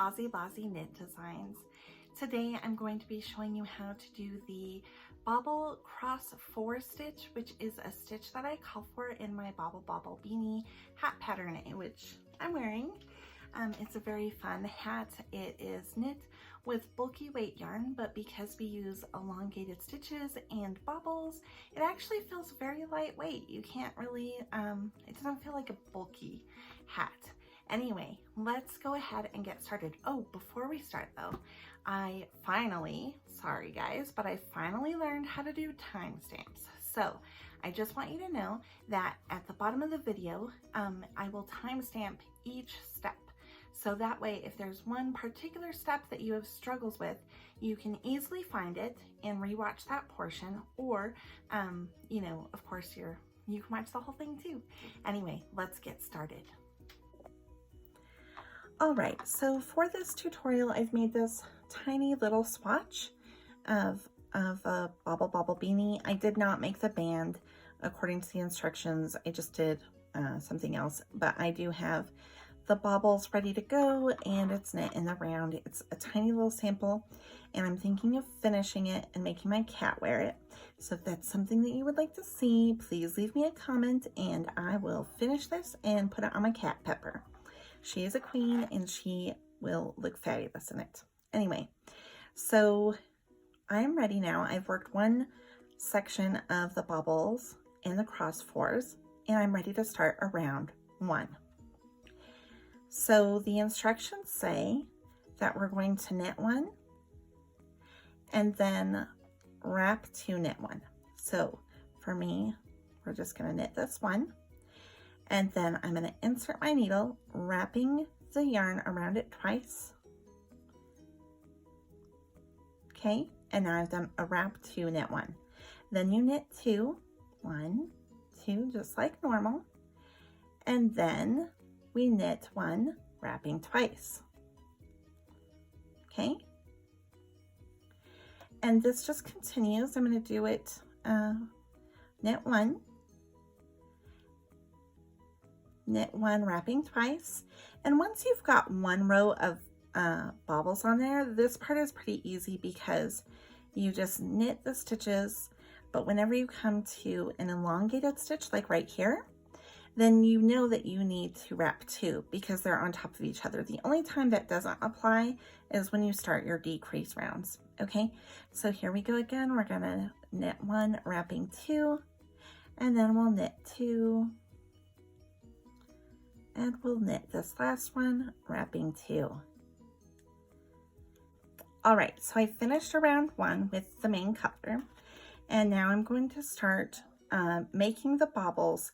OzzyLosi Knit Designs. Today I'm going to be showing you how to do the Bobble Cross 4 stitch, which is a stitch that I call for in my Bobble Bobble Beanie hat pattern, which I'm wearing. It's a very fun hat. It is knit with bulky weight yarn, but because we use elongated stitches and bobbles, it actually feels very lightweight. You can't really, it doesn't feel like a bulky hat. Anyway, let's go ahead and get started. Oh, before we start though, I finally, sorry guys, but I finally learned how to do timestamps. So I just want you to know that at the bottom of the video, I will timestamp each step. So that way, if there's one particular step that you have struggles with, you can easily find it and rewatch that portion, or, you know, of course, you can watch the whole thing too. Anyway, let's get started. All right, so for this tutorial, I've made this tiny little swatch of a Bobble Bobble Beanie. I did not make the band according to the instructions. I just did something else, but I do have the bobbles ready to go and it's knit in the round. It's a tiny little sample and I'm thinking of finishing it and making my cat wear it. So if that's something that you would like to see, please leave me a comment and I will finish this and put it on my cat Pepper. She is a queen and she will look fabulous in it. Anyway, so I'm ready now. I've worked one section of the bobbles and the cross fours and I'm ready to start around one. So the instructions say that we're going to knit one and then wrap two, knit one. So for me, we're just going to knit this one and then I'm going to insert my needle, wrapping the yarn around it twice. Okay, and now I've done a wrap two, knit one. Then you knit two, one, two, just like normal, and then we knit one, wrapping twice. Okay, and this just continues. I'm going to do it knit one, wrapping twice. And once you've got one row of bobbles on there, this part is pretty easy because you just knit the stitches, but whenever you come to an elongated stitch like right here, then you know that you need to wrap two because they're on top of each other. The only time that doesn't apply is when you start your decrease rounds. Okay, so here we go again. We're gonna knit one, wrapping two, and then we'll knit two, and we'll knit this last one, wrapping two. All right, so I finished around one with the main color, and now I'm going to start making the bobbles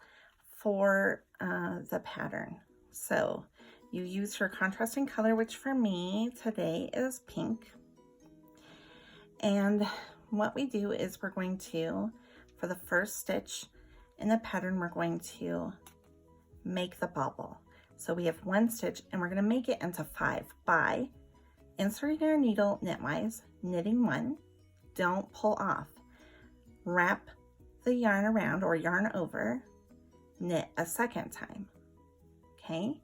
for the pattern. So you use your contrasting color, which for me today is pink. And what we do is we're going to, for the first stitch in the pattern, we're going to make the bobble. So we have one stitch and we're going to make it into 5 by inserting our needle knitwise, knitting one, don't pull off, wrap the yarn around or yarn over, knit a second time. Okay,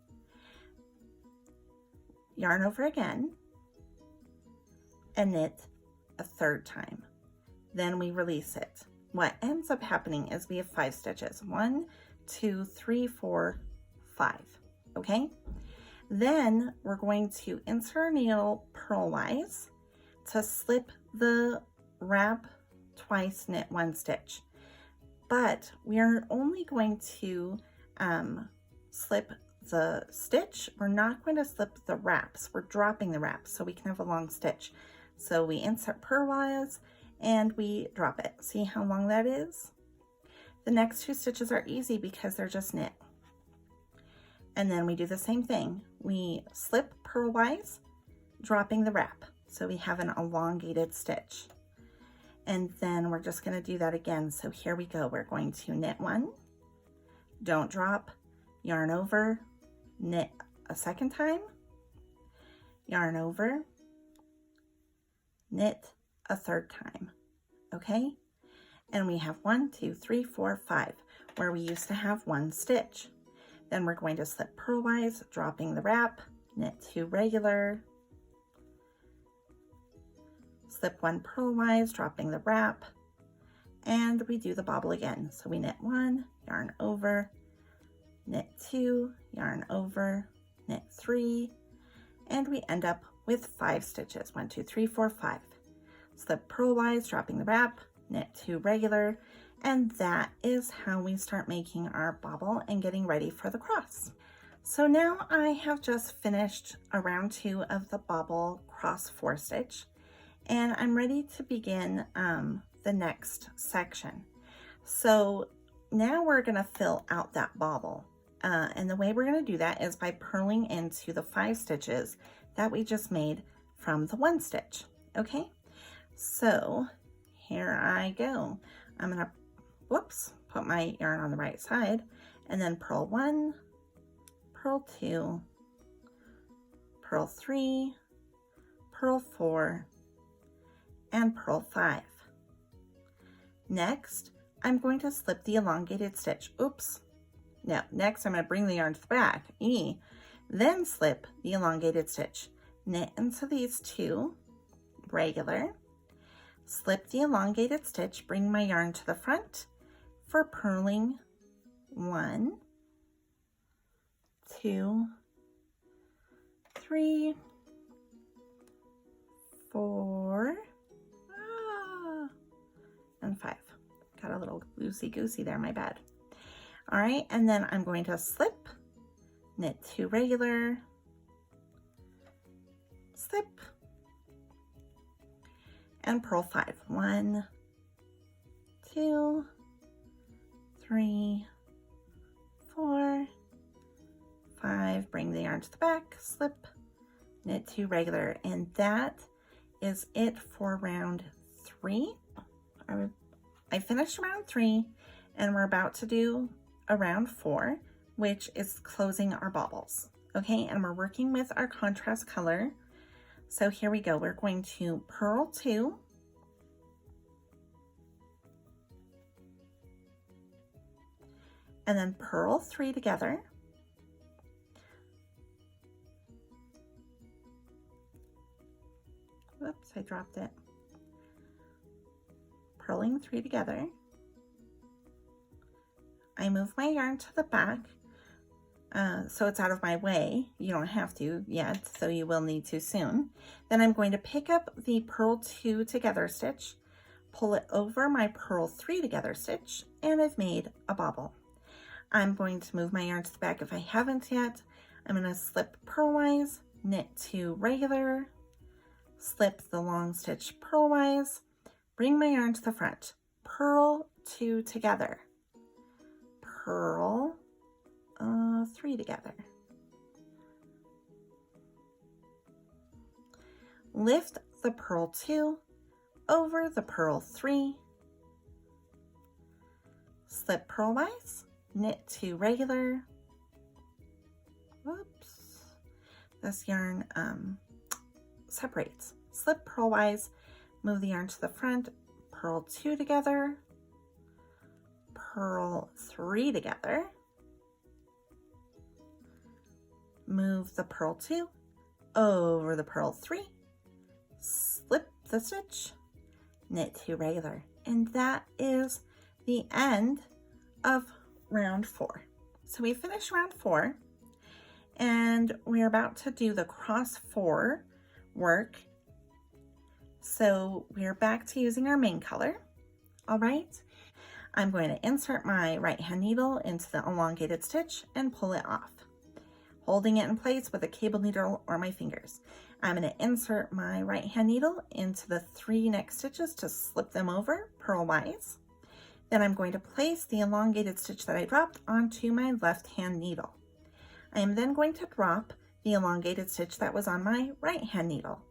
yarn over again and knit a third time. Then we release it. What ends up happening is we have 5 stitches. 1, 2, 3, 4, 5. Okay, then we're going to insert our needle purlwise to slip the wrap twice, knit one stitch. But we are only going to slip the stitch. We're not going to slip the wraps. We're dropping the wraps so we can have a long stitch. So we insert purlwise and we drop it. See how long that is? The next 2 stitches are easy because they're just knit. And then we do the same thing. We slip purlwise, dropping the wrap. So we have an elongated stitch. And then we're just going to do that again. So here we go. We're going to knit one, don't drop, yarn over, knit a second time, yarn over, knit a third time. Okay, and we have 1, 2, 3, 4, 5 where we used to have 1 stitch. Then we're going to slip purlwise, dropping the wrap, knit 2 regular, slip 1 purlwise, dropping the wrap, and we do the bobble again. So we knit 1, yarn over, knit 2, yarn over, knit 3, and we end up with 5 stitches. 1, 2, 3, 4, 5. Slip purlwise, dropping the wrap, knit 2 regular, and that is how we start making our bobble and getting ready for the cross. So now I have just finished a round 2 of the bobble cross 4 stitch, and I'm ready to begin the next section. So now we're going to fill out that bobble, and the way we're going to do that is by purling into the 5 stitches that we just made from the 1 stitch. Okay, so here I go. I'm going to put my yarn on the right side, and then purl 1, purl 2, purl 3, purl 4, and purl 5. Next, I'm going to slip the elongated stitch. No, next I'm going to bring the yarn to the back, then slip the elongated stitch. Knit into these 2 regular, slip the elongated stitch, bring my yarn to the front for purling 1, 2, 3, 4, and 5. Got a little loosey-goosey there, my bad. All right, and then I'm going to slip, knit 2 regular, slip, and purl 5. 1, 2, 3, 4, 5. Bring the yarn to the back, slip, knit 2 regular, and that is it for round 3. I finished round 3, and we're about to do a round 4, which is closing our bobbles. Okay, and we're working with our contrast color. So here we go. We're going to purl 2, and then purl 3 together, whoops, I dropped it. Purling 3 together. I move my yarn to the back so it's out of my way. You don't have to yet, so you will need to soon. Then I'm going to pick up the purl 2 together stitch, pull it over my purl 3 together stitch, and I've made a bobble. I'm going to move my yarn to the back if I haven't yet. I'm going to slip purlwise, knit 2 regular, slip the long stitch purlwise, bring my yarn to the front, purl 2 together, purl 3 together, lift the purl 2 over the purl 3, slip purlwise, knit 2 regular, whoops, this yarn separates, slip purlwise, move the yarn to the front, purl 2 together, purl 3 together, move the purl 2 over the purl 3, slip the stitch, knit 2 regular, and that is the end of round 4. So we finished round 4, and we're about to do the cross 4 work. So we're back to using our main color. All right, I'm going to insert my right hand needle into the elongated stitch and pull it off, holding it in place with a cable needle or my fingers. I'm going to insert my right hand needle into the 3 next stitches to slip them over purlwise. Then I'm going to place the elongated stitch that I dropped onto my left hand needle. I am then going to drop the elongated stitch that was on my right hand needle.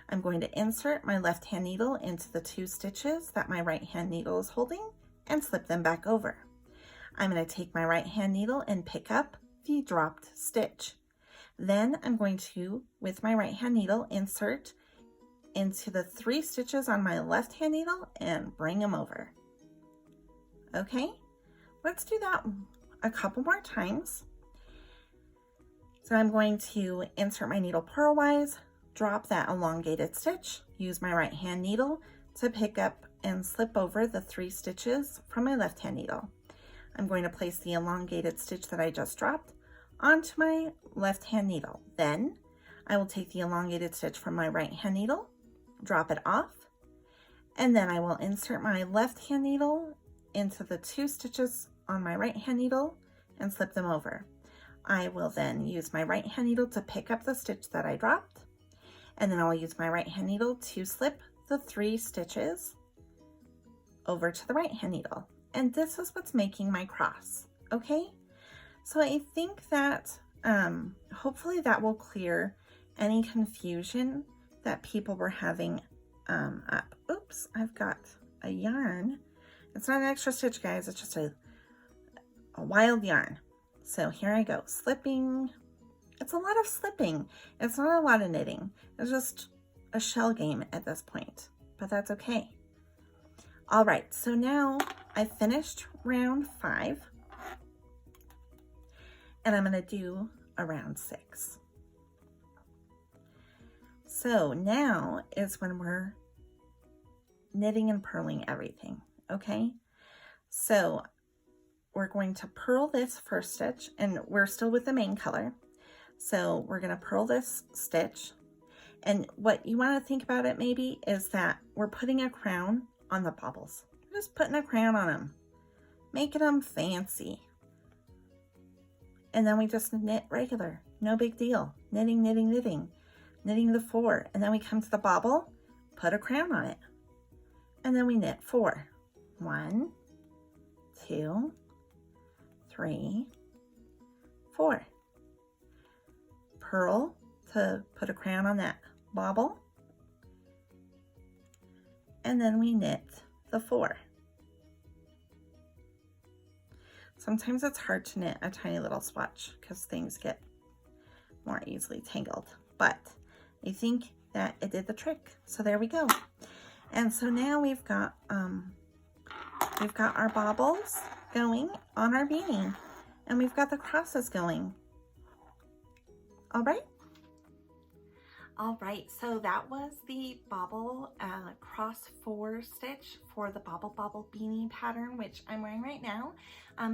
I'm going to insert my left hand needle into the 2 stitches that my right hand needle is holding and slip them back over. I'm going to take my right hand needle and pick up the dropped stitch. Then I'm going to, with my right hand needle, insert into the 3 stitches on my left hand needle and bring them over. Okay, let's do that a couple more times. So I'm going to insert my needle purlwise, drop that elongated stitch, use my right hand needle to pick up and slip over the 3 stitches from my left hand needle. I'm going to place the elongated stitch that I just dropped onto my left hand needle. Then I will take the elongated stitch from my right hand needle, drop it off, and then I will insert my left hand needle into the 2 stitches on my right hand needle and slip them over. I will then use my right hand needle to pick up the stitch that I dropped, and then I will use my right hand needle to slip the 3 stitches over to the right hand needle. And this is what's making my cross, okay? So I think that hopefully that will clear any confusion that people were having up. Oops, I've got a yarn. It's not an extra stitch, guys, it's just a wild yarn. So here I go, slipping. It's a lot of slipping. It's not a lot of knitting. It's just a shell game at this point, but that's okay. All right, so now I finished round 5 and I'm gonna do a round 6. So now is when we're knitting and purling everything, okay? So we're going to purl this first stitch, and we're still with the main color. So we're gonna purl this stitch, and what you wanna think about it maybe is that we're putting a crown on the bobbles. We're just putting a crown on them, making them fancy. And then we just knit regular, no big deal. Knitting, knitting, knitting, knitting the 4, and then we come to the bobble, put a crown on it, and then we knit 4. 1, 2, 3, 4. Purl to put a crown on that bobble, and then we knit the 4. Sometimes it's hard to knit a tiny little swatch because things get more easily tangled, but I think that it did the trick. So there we go. And so now we've got our bobbles going on our beanie, and we've got the crosses going. All right. All right, so that was the bobble cross 4 stitch for the Bobble Bobble Beanie pattern, which I'm wearing right now.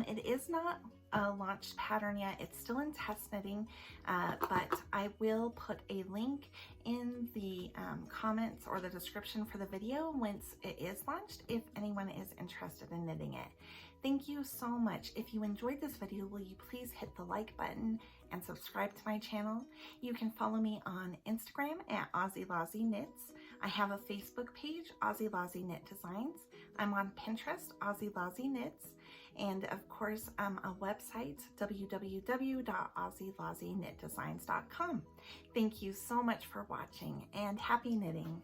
It is not a launched pattern yet. It's still in test knitting, but I will put a link in the comments or the description for the video once it is launched if anyone is interested in knitting it. Thank you so much. If you enjoyed this video, will you please hit the like button and subscribe to my channel? You can follow me on Instagram at OzzyLosi Knits. I have a Facebook page, OzzyLosi Knit Designs. I'm on Pinterest, OzzyLosi Knits. And of course, a website, www.OzzyLosiKnitDesigns.com. Thank you so much for watching, and happy knitting.